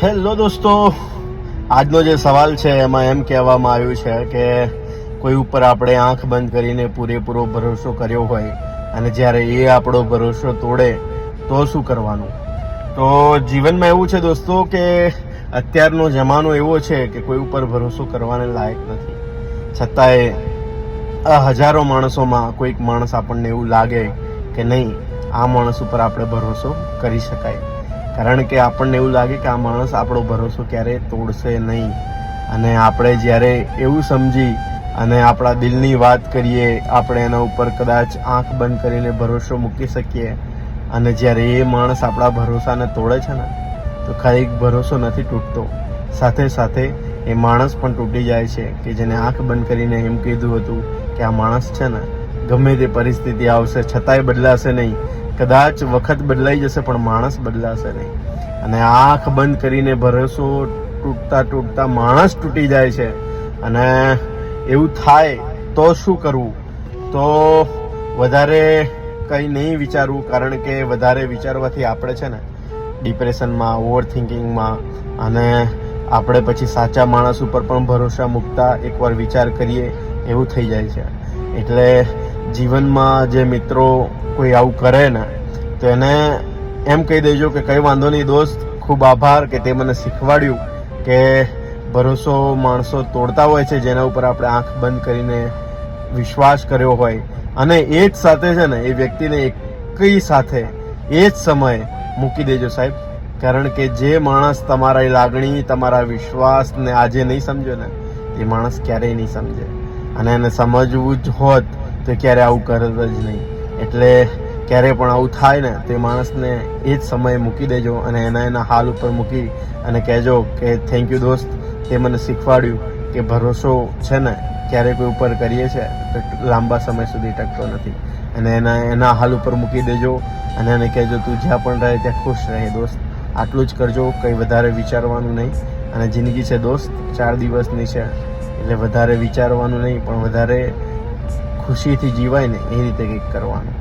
Hello દોસ્તો, આજનો જે સવાલ છે એમાં એમ કહેવામાં આવ્યું છે કે કોઈ ઉપર આપણે આંખ બંધ કરીને પૂરેપૂરો ભરોસો કર્યો હોય અને જ્યારે એ આપણો ભરોસો તોડે તો શું કરવાનું. તો જીવનમાં એવું છે દોસ્તો કે અત્યારનો જમાનો એવો છે કે કોઈ ઉપર ભરોસો કરવાને લાયક નથી. છતાંય આ હજારો માણસોમાં કોઈક માણસ આપણને એવું લાગે કે નહીં, આ માણસ ઉપર આપણે ભરોસો કરી શકાય. કારણ કે આપણને એવું લાગે કે આ માણસ આપણો ભરોસો ક્યારેય તોડશે નહીં. અને આપણે જ્યારે એવું સમજી અને આપણા દિલની વાત કરીએ, આપણે એના ઉપર કદાચ આંખ બંધ કરીને ભરોસો મૂકી શકીએ અને જ્યારે એ માણસ આપણા ભરોસાને તોડે છે ને, તો ખાલી ભરોસો નથી તૂટતો, સાથે સાથે એ માણસ પણ તૂટી જાય છે કે જેને આંખ બંધ કરીને એમ કીધું હતું કે આ માણસ છે ને ગમે તે પરિસ્થિતિ આવશે છતાંય બદલાશે નહીં. કદાચ વખત બદલાઈ જશે પણ માણસ બદલાશે નહીં. અને આંખ બંધ કરીને ભરોસો તૂટતા માણસ તૂટી જાય છે. અને એવું થાય તો શું કરવું? તો વધારે કંઈ નહીં વિચારવું, કારણ કે વધારે વિચારવાથી આપણે છે ને ડિપ્રેશનમાં, ઓવર થિંકિંગમાં, અને આપણે પછી સાચા માણસ ઉપર પણ ભરોસા મૂકતા એકવાર વિચાર કરીએ એવું થઈ જાય છે. એટલે જીવનમાં જે મિત્રો કોઈ આવું કરે ને તો એને એમ કહી દેજો કે કંઈ વાંધો નહીં દોસ્ત, ખૂબ આભાર કે તે મને શીખવાડ્યું કે ભરોસો માણસો તોડતા હોય છે જેના ઉપર આપણે આંખ બંધ કરીને વિશ્વાસ કર્યો હોય. અને એ જ સાથે છે ને એ વ્યક્તિને એકઈ સાથે એ જ સમયે મૂકી દેજો સાહેબ. કારણ કે જે માણસ તમારી લાગણી, તમારા વિશ્વાસને આજે નહીં સમજે ને, એ માણસ ક્યારેય નહીં સમજે. અને એને સમજવું જ હોત તો ક્યારે આવું કરત જ નહીં. એટલે ક્યારે પણ આવું થાય ને તે માણસને એ જ સમયે મૂકી દેજો અને એના હાલ ઉપર મૂકી અને કહેજો કે થેન્ક યુ દોસ્ત, તે મને શીખવાડ્યું કે ભરોસો છે ને ક્યારે કોઈ ઉપર કરીએ છીએ તો લાંબા સમય સુધી ટકતો નથી. અને એના હાલ ઉપર મૂકી દેજો અને એને કહેજો તું જ્યાં પણ રહે ત્યાં ખુશ રહે દોસ્ત. આટલું જ કરજો, કંઈ વધારે વિચારવાનું નહીં. અને જિંદગી છે દોસ્ત 4 દિવસની છે, એટલે વધારે વિચારવાનું નહીં, પણ વધારે ખુશીથી જીવાય ને એ રીતે કંઈક કરવાનું.